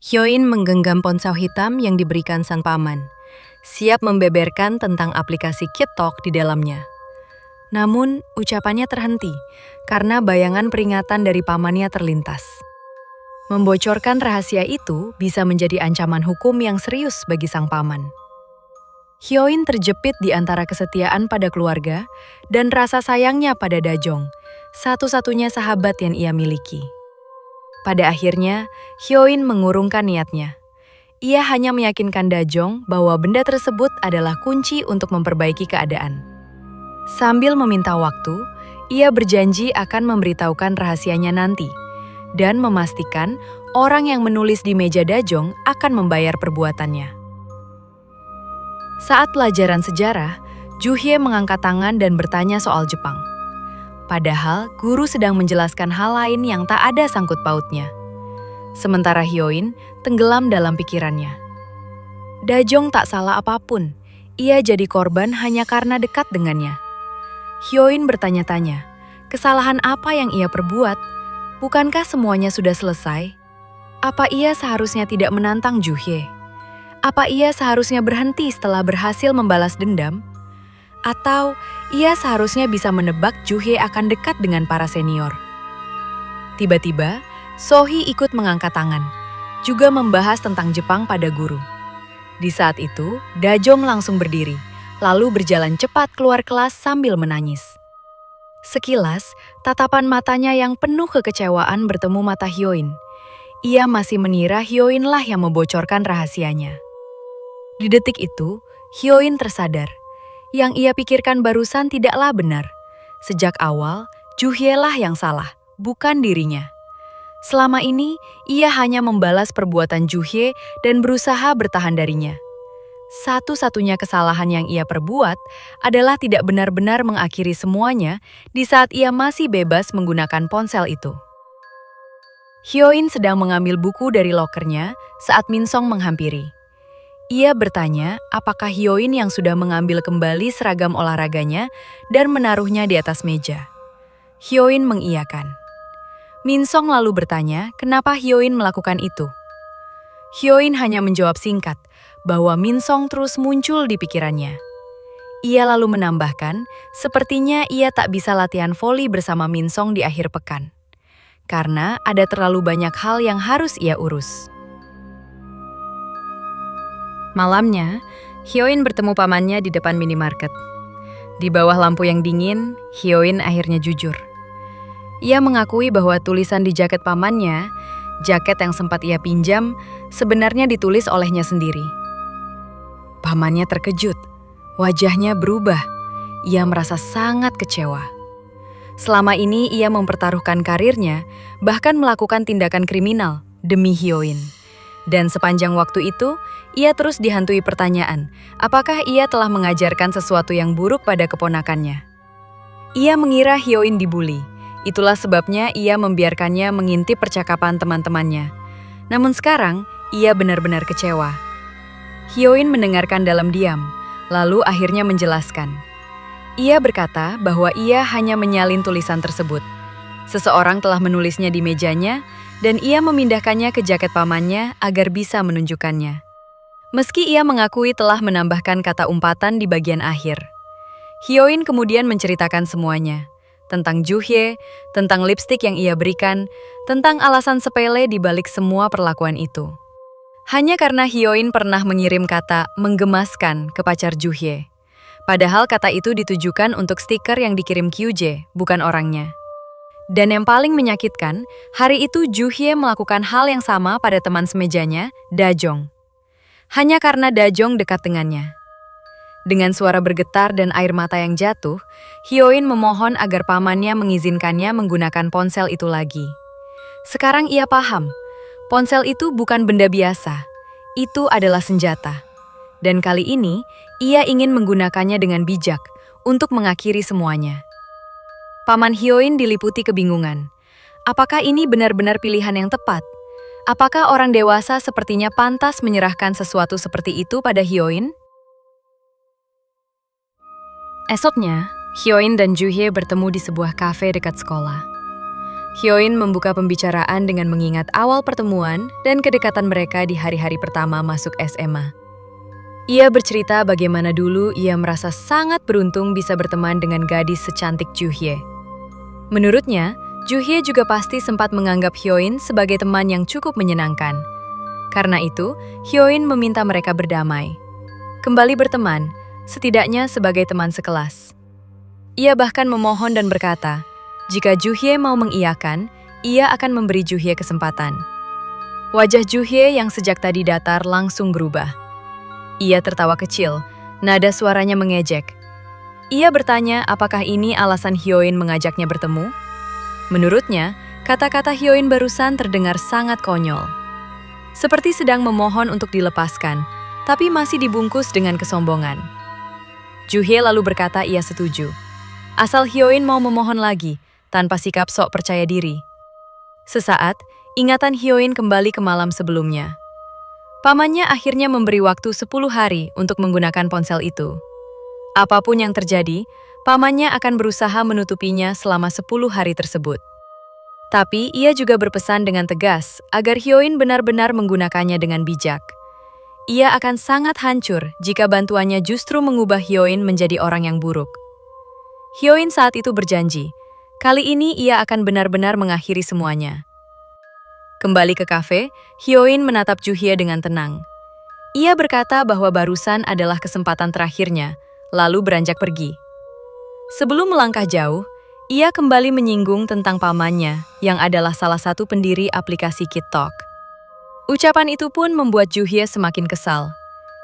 Hyoin menggenggam ponsel hitam yang diberikan sang paman, siap membeberkan tentang aplikasi KitTalk di dalamnya. Namun, ucapannya terhenti karena bayangan peringatan dari pamannya terlintas. Membocorkan rahasia itu bisa menjadi ancaman hukum yang serius bagi sang paman. Hyoin terjepit di antara kesetiaan pada keluarga dan rasa sayangnya pada Dajong, satu-satunya sahabat yang ia miliki. Pada akhirnya, Hyoin mengurungkan niatnya. Ia hanya meyakinkan Dajong bahwa benda tersebut adalah kunci untuk memperbaiki keadaan. Sambil meminta waktu, ia berjanji akan memberitahukan rahasianya nanti dan memastikan orang yang menulis di meja Dajong akan membayar perbuatannya. Saat pelajaran sejarah, Juhye mengangkat tangan dan bertanya soal Jepang. Padahal guru sedang menjelaskan hal lain yang tak ada sangkut pautnya. Sementara Hyoin tenggelam dalam pikirannya. Dajong tak salah apapun, ia jadi korban hanya karena dekat dengannya. Hyoin bertanya-tanya, kesalahan apa yang ia perbuat? Bukankah semuanya sudah selesai? Apa ia seharusnya tidak menantang Juhye? Apa ia seharusnya berhenti setelah berhasil membalas dendam? Atau ia seharusnya bisa menebak Juhye akan dekat dengan para senior? Tiba-tiba, Sohee ikut mengangkat tangan, juga membahas tentang Jepang pada guru. Di saat itu, Dajong langsung berdiri, lalu berjalan cepat keluar kelas sambil menangis. Sekilas, tatapan matanya yang penuh kekecewaan bertemu mata Hyoin. Ia masih mengira Hyoin-lah yang membocorkan rahasianya. Di detik itu, Hyoin tersadar. Yang ia pikirkan barusan tidaklah benar. Sejak awal, Juhye-lah yang salah, bukan dirinya. Selama ini, ia hanya membalas perbuatan Juhye dan berusaha bertahan darinya. Satu-satunya kesalahan yang ia perbuat adalah tidak benar-benar mengakhiri semuanya di saat ia masih bebas menggunakan ponsel itu. Hyoin sedang mengambil buku dari lokernya saat Minsong menghampiri. Ia bertanya apakah Hyoin yang sudah mengambil kembali seragam olahraganya dan menaruhnya di atas meja. Hyoin mengiyakan. Minsong lalu bertanya kenapa Hyoin melakukan itu. Hyoin hanya menjawab singkat bahwa Minsong terus muncul di pikirannya. Ia lalu menambahkan, sepertinya ia tak bisa latihan voli bersama Minsong di akhir pekan. Karena ada terlalu banyak hal yang harus ia urus. Malamnya, Hyoin bertemu pamannya di depan minimarket. Di bawah lampu yang dingin, Hyoin akhirnya jujur. Ia mengakui bahwa tulisan di jaket pamannya, jaket yang sempat ia pinjam, sebenarnya ditulis olehnya sendiri. Pamannya terkejut, wajahnya berubah. Ia merasa sangat kecewa. Selama ini ia mempertaruhkan karirnya, bahkan melakukan tindakan kriminal demi Hyoin. Dan sepanjang waktu itu, ia terus dihantui pertanyaan, apakah ia telah mengajarkan sesuatu yang buruk pada keponakannya. Ia mengira Hyoin dibuli, itulah sebabnya ia membiarkannya mengintip percakapan teman-temannya. Namun sekarang, ia benar-benar kecewa. Hyoin mendengarkan dalam diam, lalu akhirnya menjelaskan. Ia berkata bahwa ia hanya menyalin tulisan tersebut. Seseorang telah menulisnya di mejanya, dan ia memindahkannya ke jaket pamannya agar bisa menunjukkannya. Meski ia mengakui telah menambahkan kata umpatan di bagian akhir. Hyoin kemudian menceritakan semuanya. Tentang Juhye, tentang lipstik yang ia berikan, tentang alasan sepele di balik semua perlakuan itu. Hanya karena Hyoin pernah mengirim kata menggemaskan ke pacar Juhye. Padahal kata itu ditujukan untuk stiker yang dikirim Kyuje, bukan orangnya. Dan yang paling menyakitkan, hari itu Juhye melakukan hal yang sama pada teman semejanya, Dajong. Hanya karena Dajong dekat dengannya. Dengan suara bergetar dan air mata yang jatuh, Hyoin memohon agar pamannya mengizinkannya menggunakan ponsel itu lagi. Sekarang ia paham, ponsel itu bukan benda biasa, itu adalah senjata. Dan kali ini, ia ingin menggunakannya dengan bijak untuk mengakhiri semuanya. Paman Hyoin diliputi kebingungan. Apakah ini benar-benar pilihan yang tepat? Apakah orang dewasa sepertinya pantas menyerahkan sesuatu seperti itu pada Hyoin? Esoknya, Hyoin dan Juhye bertemu di sebuah kafe dekat sekolah. Hyoin membuka pembicaraan dengan mengingat awal pertemuan dan kedekatan mereka di hari-hari pertama masuk SMA. Ia bercerita bagaimana dulu ia merasa sangat beruntung bisa berteman dengan gadis secantik Juhye. Menurutnya, Juhye juga pasti sempat menganggap Hyoin sebagai teman yang cukup menyenangkan. Karena itu, Hyoin meminta mereka berdamai. Kembali berteman, setidaknya sebagai teman sekelas. Ia bahkan memohon dan berkata, jika Juhye mau mengiyakan, ia akan memberi Juhye kesempatan. Wajah Juhye yang sejak tadi datar langsung berubah. Ia tertawa kecil, nada suaranya mengejek. Ia bertanya apakah ini alasan Hyoin mengajaknya bertemu. Menurutnya, kata-kata Hyoin barusan terdengar sangat konyol. Seperti sedang memohon untuk dilepaskan, tapi masih dibungkus dengan kesombongan. Juhye lalu berkata ia setuju. Asal Hyoin mau memohon lagi, tanpa sikap sok percaya diri. Sesaat, ingatan Hyoin kembali ke malam sebelumnya. Pamannya akhirnya memberi waktu 10 hari untuk menggunakan ponsel itu. Apapun yang terjadi, pamannya akan berusaha menutupinya selama 10 hari tersebut. Tapi ia juga berpesan dengan tegas agar Hyoin benar-benar menggunakannya dengan bijak. Ia akan sangat hancur jika bantuannya justru mengubah Hyoin menjadi orang yang buruk. Hyoin saat itu berjanji, kali ini ia akan benar-benar mengakhiri semuanya. Kembali ke kafe, Hyoin menatap Juhye dengan tenang. Ia berkata bahwa barusan adalah kesempatan terakhirnya, lalu beranjak pergi. Sebelum melangkah jauh, ia kembali menyinggung tentang pamannya yang adalah salah satu pendiri aplikasi KitTalk. Ucapan itu pun membuat Juhye semakin kesal.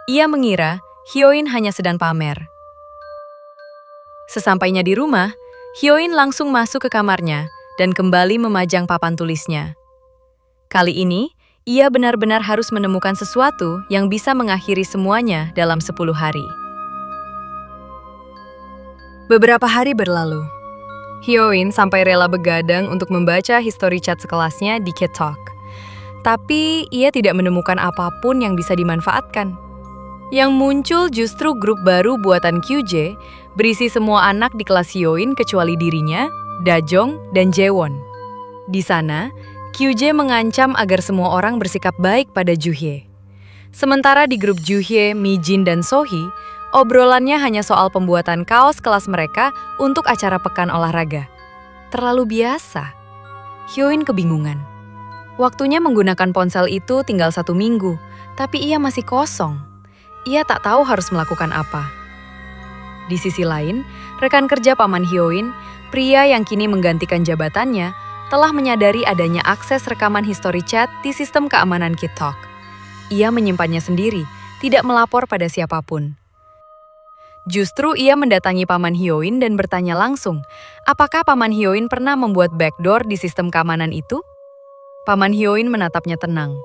Ia mengira Hyoin hanya sedang pamer. Sesampainya di rumah, Hyoin langsung masuk ke kamarnya dan kembali memajang papan tulisnya. Kali ini, ia benar-benar harus menemukan sesuatu yang bisa mengakhiri semuanya dalam 10 hari. Beberapa hari berlalu. Hyoin sampai rela begadang untuk membaca history chat sekelasnya di KitTalk. Tapi ia tidak menemukan apapun yang bisa dimanfaatkan. Yang muncul justru grup baru buatan QJ, berisi semua anak di kelas Hyoin kecuali dirinya, Dajong, dan Jaewon. Di sana, QJ mengancam agar semua orang bersikap baik pada Juhye. Sementara di grup Juhye, Mijin, dan Sohee, obrolannya hanya soal pembuatan kaos kelas mereka untuk acara pekan olahraga. Terlalu biasa. Hyoin kebingungan. Waktunya menggunakan ponsel itu tinggal 1 minggu, tapi ia masih kosong. Ia tak tahu harus melakukan apa. Di sisi lain, rekan kerja paman Hyoin, pria yang kini menggantikan jabatannya, telah menyadari adanya akses rekaman history chat di sistem keamanan KitTalk. Ia menyimpannya sendiri, tidak melapor pada siapapun. Justru ia mendatangi paman Hyoin dan bertanya langsung, apakah paman Hyoin pernah membuat backdoor di sistem keamanan itu? Paman Hyoin menatapnya tenang,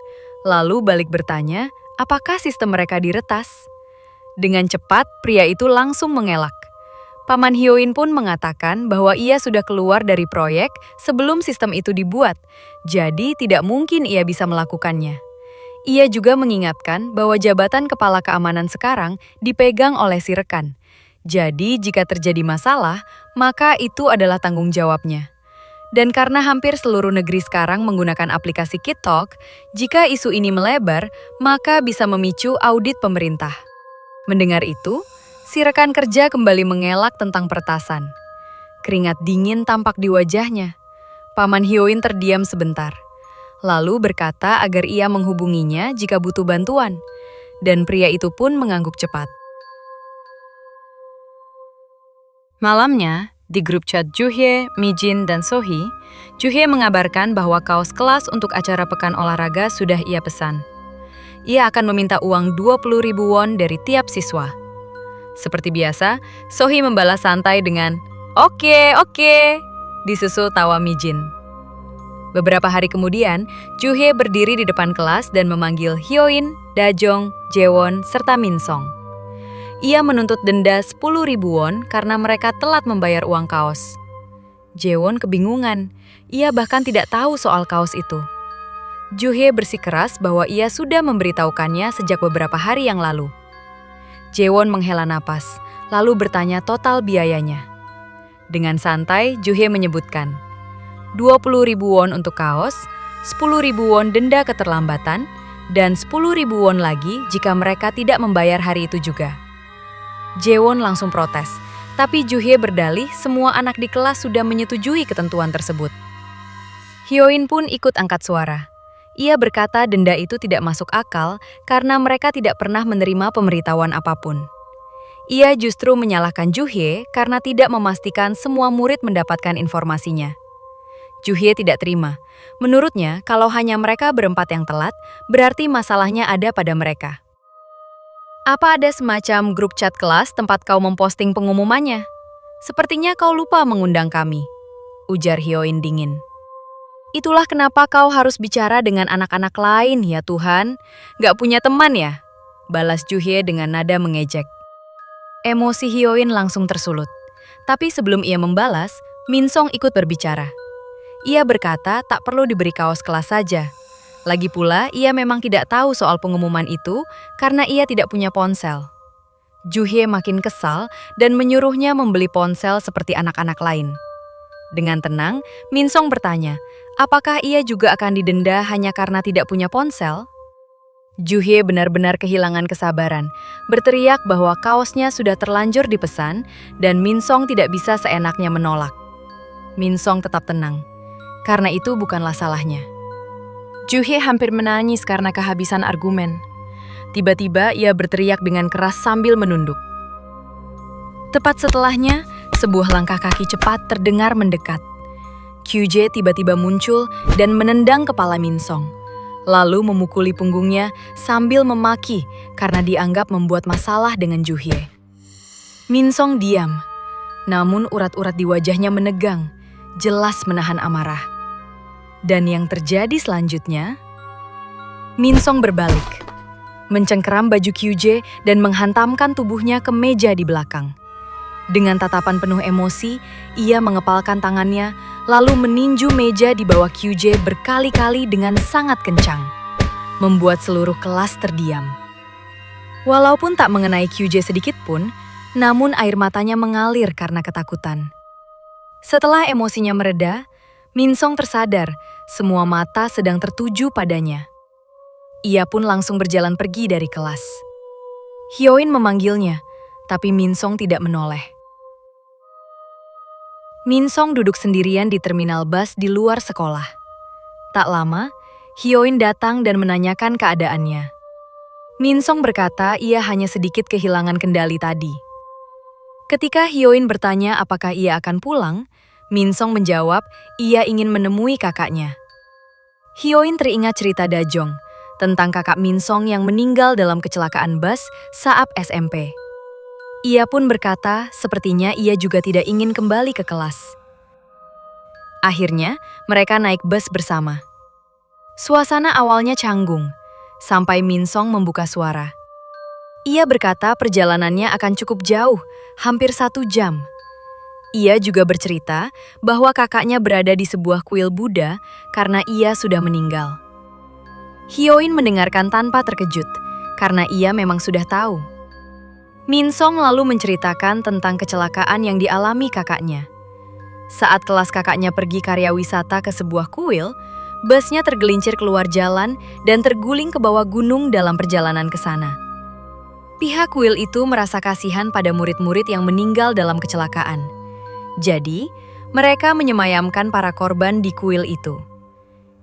lalu balik bertanya, apakah sistem mereka diretas? Dengan cepat, pria itu langsung mengelak. Paman Hyoin pun mengatakan bahwa ia sudah keluar dari proyek sebelum sistem itu dibuat, jadi tidak mungkin ia bisa melakukannya. Ia juga mengingatkan bahwa jabatan kepala keamanan sekarang dipegang oleh si rekan. Jadi jika terjadi masalah, maka itu adalah tanggung jawabnya. Dan karena hampir seluruh negeri sekarang menggunakan aplikasi KitTalk, jika isu ini melebar, maka bisa memicu audit pemerintah. Mendengar itu, si rekan kerja kembali mengelak tentang peretasan. Keringat dingin tampak di wajahnya. Paman Hyoin terdiam sebentar, lalu berkata agar ia menghubunginya jika butuh bantuan. Dan pria itu pun mengangguk cepat. Malamnya, di grup chat Juhye, Mijin, dan Sohee, Juhye mengabarkan bahwa kaos kelas untuk acara pekan olahraga sudah ia pesan. Ia akan meminta uang 20.000 won dari tiap siswa. Seperti biasa, Sohee membalas santai dengan, Oke, disusul tawa Mijin. Beberapa hari kemudian, Juhye berdiri di depan kelas dan memanggil Hyoin, Dajong, Jaewon, serta Minsong. Ia menuntut denda 10.000 won karena mereka telat membayar uang kaos. Jaewon kebingungan, ia bahkan tidak tahu soal kaos itu. Juhye bersikeras bahwa ia sudah memberitahukannya sejak beberapa hari yang lalu. Jaewon menghela napas, lalu bertanya total biayanya. Dengan santai, Juhye menyebutkan, 20.000 won untuk kaos, 10.000 won denda keterlambatan, dan 10.000 won lagi jika mereka tidak membayar hari itu juga. Jaewon langsung protes, tapi Juhye berdalih semua anak di kelas sudah menyetujui ketentuan tersebut. Hyoin pun ikut angkat suara. Ia berkata denda itu tidak masuk akal karena mereka tidak pernah menerima pemberitahuan apapun. Ia justru menyalahkan Juhye karena tidak memastikan semua murid mendapatkan informasinya. Juhye tidak terima. Menurutnya, kalau hanya mereka berempat yang telat, berarti masalahnya ada pada mereka. Apa ada semacam grup chat kelas tempat kau memposting pengumumannya? Sepertinya kau lupa mengundang kami, ujar Hyoin dingin. Itulah kenapa kau harus bicara dengan anak-anak lain, ya Tuhan. Gak punya teman ya? Balas Juhye dengan nada mengejek. Emosi Hyoin langsung tersulut. Tapi sebelum ia membalas, Minsong ikut berbicara. Ia berkata tak perlu diberi kaos kelas saja. Lagi pula, ia memang tidak tahu soal pengumuman itu karena ia tidak punya ponsel. Juhye makin kesal dan menyuruhnya membeli ponsel seperti anak-anak lain. Dengan tenang, Minsong bertanya, apakah ia juga akan didenda hanya karena tidak punya ponsel? Juhye benar-benar kehilangan kesabaran, berteriak bahwa kaosnya sudah terlanjur dipesan dan Minsong tidak bisa seenaknya menolak. Minsong tetap tenang. Karena itu bukanlah salahnya. Juhye hampir menangis karena kehabisan argumen. Tiba-tiba ia berteriak dengan keras sambil menunduk. Tepat setelahnya, sebuah langkah kaki cepat terdengar mendekat. Kyuje tiba-tiba muncul dan menendang kepala Minsong, lalu memukuli punggungnya sambil memaki karena dianggap membuat masalah dengan Juhye. Minsong diam, namun urat-urat di wajahnya menegang, jelas menahan amarah. Dan yang terjadi selanjutnya, Minsong berbalik, mencengkeram baju Kyuje dan menghantamkan tubuhnya ke meja di belakang. Dengan tatapan penuh emosi, ia mengepalkan tangannya, lalu meninju meja di bawah Kyuje berkali-kali dengan sangat kencang, membuat seluruh kelas terdiam. Walaupun tak mengenai Kyuje sedikit pun, namun air matanya mengalir karena ketakutan. Setelah emosinya mereda, Minsong tersadar semua mata sedang tertuju padanya. Ia pun langsung berjalan pergi dari kelas. Hyoin memanggilnya, tapi Minsong tidak menoleh. Minsong duduk sendirian di terminal bus di luar sekolah. Tak lama, Hyoin datang dan menanyakan keadaannya. Minsong berkata ia hanya sedikit kehilangan kendali tadi. Ketika Hyoin bertanya apakah ia akan pulang, Minsong menjawab ia ingin menemui kakaknya. Hyoin teringat cerita Dajong tentang kakak Minsong yang meninggal dalam kecelakaan bus saat SMP. Ia pun berkata sepertinya ia juga tidak ingin kembali ke kelas. Akhirnya, mereka naik bus bersama. Suasana awalnya canggung, sampai Minsong membuka suara. Ia berkata perjalanannya akan cukup jauh, hampir 1 jam. Ia juga bercerita bahwa kakaknya berada di sebuah kuil Buddha karena ia sudah meninggal. Hyoin mendengarkan tanpa terkejut, karena ia memang sudah tahu. Minsong lalu menceritakan tentang kecelakaan yang dialami kakaknya. Saat kelas kakaknya pergi karya wisata ke sebuah kuil, busnya tergelincir keluar jalan dan terguling ke bawah gunung dalam perjalanan ke sana. Pihak kuil itu merasa kasihan pada murid-murid yang meninggal dalam kecelakaan. Jadi, mereka menyemayamkan para korban di kuil itu.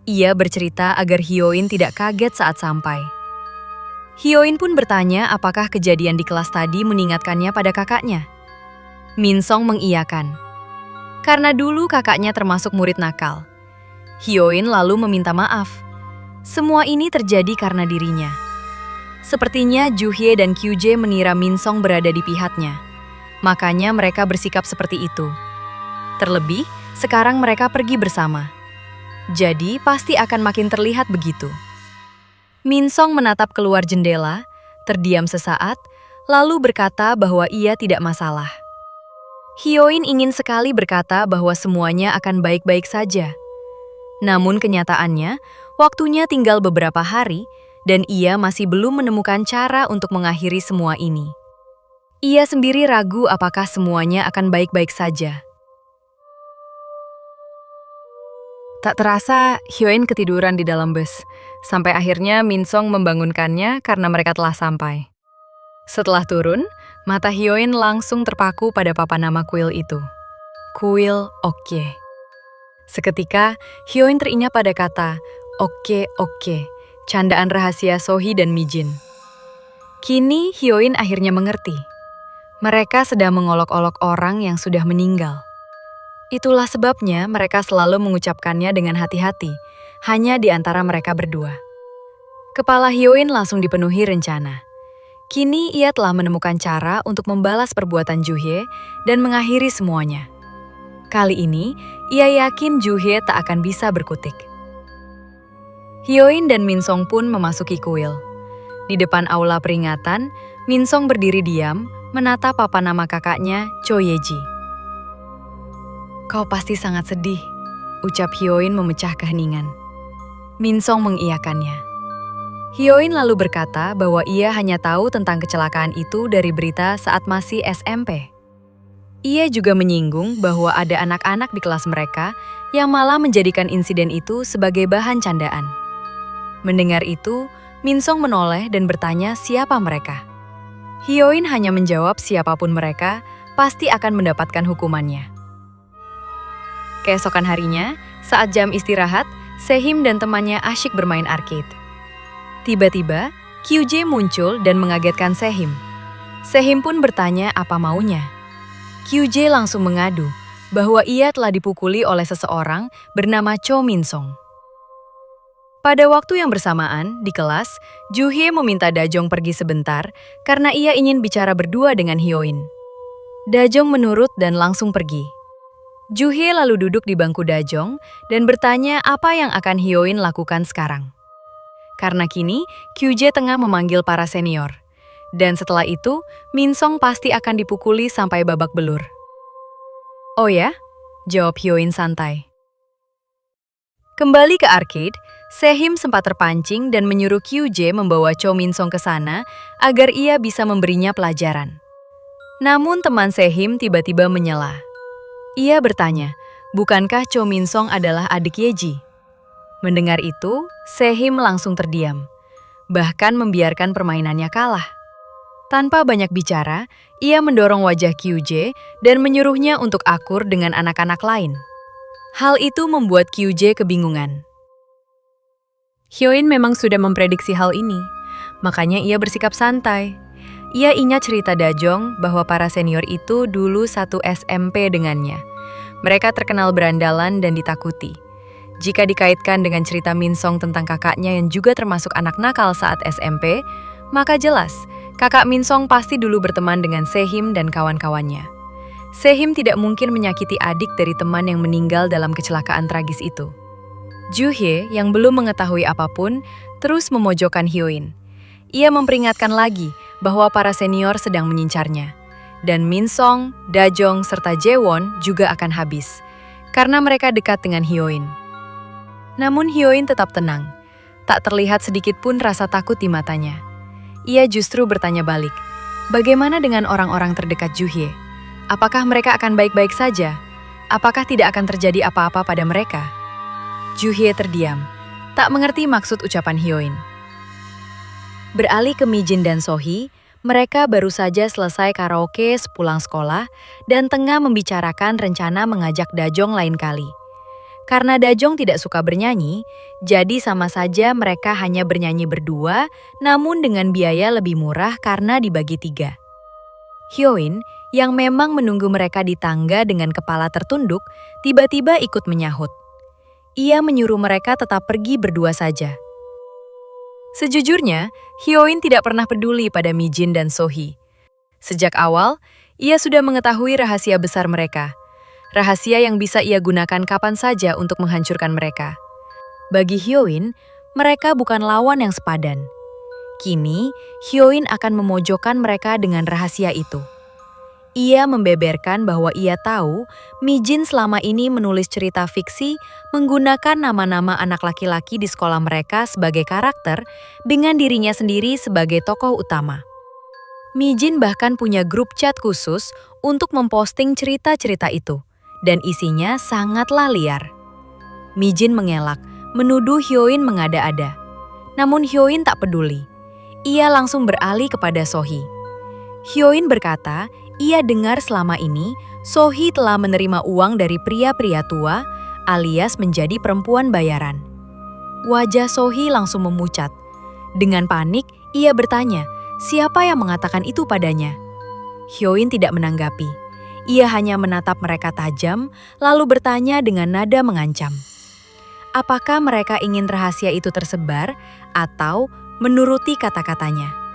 Ia bercerita agar Hyoin tidak kaget saat sampai. Hyoin pun bertanya apakah kejadian di kelas tadi mengingatkannya pada kakaknya. Minsong mengiyakan. Karena dulu kakaknya termasuk murid nakal. Hyoin lalu meminta maaf. Semua ini terjadi karena dirinya. Sepertinya Juhye dan Kyuje mengira Minsong berada di pihaknya. Makanya mereka bersikap seperti itu. Terlebih, sekarang mereka pergi bersama. Jadi, pasti akan makin terlihat begitu. Minsong menatap keluar jendela, terdiam sesaat, lalu berkata bahwa ia tidak masalah. Hyoin ingin sekali berkata bahwa semuanya akan baik-baik saja. Namun kenyataannya, waktunya tinggal beberapa hari, dan ia masih belum menemukan cara untuk mengakhiri semua ini. Ia sendiri ragu apakah semuanya akan baik-baik saja. Tak terasa, Hyoin ketiduran di dalam bus, sampai akhirnya Minsong membangunkannya karena mereka telah sampai. Setelah turun, mata Hyoin langsung terpaku pada papan nama kuil itu. Kuil Oke. Seketika, Hyoin teringat pada kata Oke Oke, candaan rahasia Sohee dan Mijin. Kini Hyoin akhirnya mengerti. Mereka sedang mengolok-olok orang yang sudah meninggal. Itulah sebabnya mereka selalu mengucapkannya dengan hati-hati, hanya di antara mereka berdua. Kepala Hyoin langsung dipenuhi rencana. Kini ia telah menemukan cara untuk membalas perbuatan Juhye dan mengakhiri semuanya. Kali ini, ia yakin Juhye tak akan bisa berkutik. Hyoin dan Minsong pun memasuki kuil. Di depan aula peringatan, Minsong berdiri diam, menatap papan nama kakaknya, Cho Yeji. "Kau pasti sangat sedih," ucap Hyoin memecah keheningan. Minsong mengiyakannya. Hyoin lalu berkata bahwa ia hanya tahu tentang kecelakaan itu dari berita saat masih SMP. Ia juga menyinggung bahwa ada anak-anak di kelas mereka yang malah menjadikan insiden itu sebagai bahan candaan. Mendengar itu, Minsong menoleh dan bertanya siapa mereka. Hyoin hanya menjawab siapapun mereka pasti akan mendapatkan hukumannya. Keesokan harinya, saat jam istirahat, Sehim dan temannya asyik bermain arcade. Tiba-tiba, Kyuje muncul dan mengagetkan Sehim. Sehim pun bertanya apa maunya. Kyuje langsung mengadu bahwa ia telah dipukuli oleh seseorang bernama Cho Minsong. Pada waktu yang bersamaan, di kelas, Juhye meminta Dajong pergi sebentar karena ia ingin bicara berdua dengan Hyoin. Dajong menurut dan langsung pergi. Juhye lalu duduk di bangku Dajong dan bertanya apa yang akan Hyoin lakukan sekarang. Karena kini, Kyuje tengah memanggil para senior. Dan setelah itu, Minsong pasti akan dipukuli sampai babak belur. "Oh ya?" jawab Hyoin santai. Kembali ke arcade, Sehim sempat terpancing dan menyuruh Kyuje membawa Cho Minsong ke sana agar ia bisa memberinya pelajaran. Namun teman Sehim tiba-tiba menyela. Ia bertanya, bukankah Cho Minsong adalah adik Yeji? Mendengar itu, Sehim langsung terdiam, bahkan membiarkan permainannya kalah. Tanpa banyak bicara, ia mendorong wajah Kyuje dan menyuruhnya untuk akur dengan anak-anak lain. Hal itu membuat Kyuje kebingungan. Hyoin memang sudah memprediksi hal ini, makanya ia bersikap santai. Ia ingat cerita Dajong bahwa para senior itu dulu satu SMP dengannya. Mereka terkenal berandalan dan ditakuti. Jika dikaitkan dengan cerita Minsong tentang kakaknya yang juga termasuk anak nakal saat SMP, maka jelas kakak Minsong pasti dulu berteman dengan Sehim dan kawan-kawannya. Sehim tidak mungkin menyakiti adik dari teman yang meninggal dalam kecelakaan tragis itu. Juhye yang belum mengetahui apapun terus memojokkan Hyoin. Ia memperingatkan lagi bahwa para senior sedang mengincarnya. Dan Minsong, Dajong, serta Jaewon juga akan habis, karena mereka dekat dengan Hyoin. Namun Hyoin tetap tenang. Tak terlihat sedikit pun rasa takut di matanya. Ia justru bertanya balik, bagaimana dengan orang-orang terdekat Juhye? Apakah mereka akan baik-baik saja? Apakah tidak akan terjadi apa-apa pada mereka? Juhye terdiam, tak mengerti maksud ucapan Hyoin. Beralih ke Mijin dan Sohee, mereka baru saja selesai karaoke sepulang sekolah dan tengah membicarakan rencana mengajak Dajong lain kali. Karena Dajong tidak suka bernyanyi, jadi sama saja mereka hanya bernyanyi berdua, namun dengan biaya lebih murah karena dibagi 3. Hyoin, yang memang menunggu mereka di tangga dengan kepala tertunduk, tiba-tiba ikut menyahut. Ia menyuruh mereka tetap pergi berdua saja. Sejujurnya, Hyoin tidak pernah peduli pada Mijin dan Sohee. Sejak awal, ia sudah mengetahui rahasia besar mereka. Rahasia yang bisa ia gunakan kapan saja untuk menghancurkan mereka. Bagi Hyoin, mereka bukan lawan yang sepadan. Kini, Hyoin akan memojokkan mereka dengan rahasia itu. Ia membeberkan bahwa ia tahu Mijin selama ini menulis cerita fiksi menggunakan nama-nama anak laki-laki di sekolah mereka sebagai karakter dengan dirinya sendiri sebagai tokoh utama. Mijin bahkan punya grup chat khusus untuk memposting cerita-cerita itu, dan isinya sangatlah liar. Mijin mengelak, menuduh Hyoin mengada-ada. Namun Hyoin tak peduli. Ia langsung beralih kepada Sohee. Hyoin berkata, ia dengar selama ini Sohee telah menerima uang dari pria-pria tua, alias menjadi perempuan bayaran. Wajah Sohee langsung memucat. Dengan panik, ia bertanya, siapa yang mengatakan itu padanya? Hyoin tidak menanggapi. Ia hanya menatap mereka tajam, lalu bertanya dengan nada mengancam. Apakah mereka ingin rahasia itu tersebar atau menuruti kata-katanya?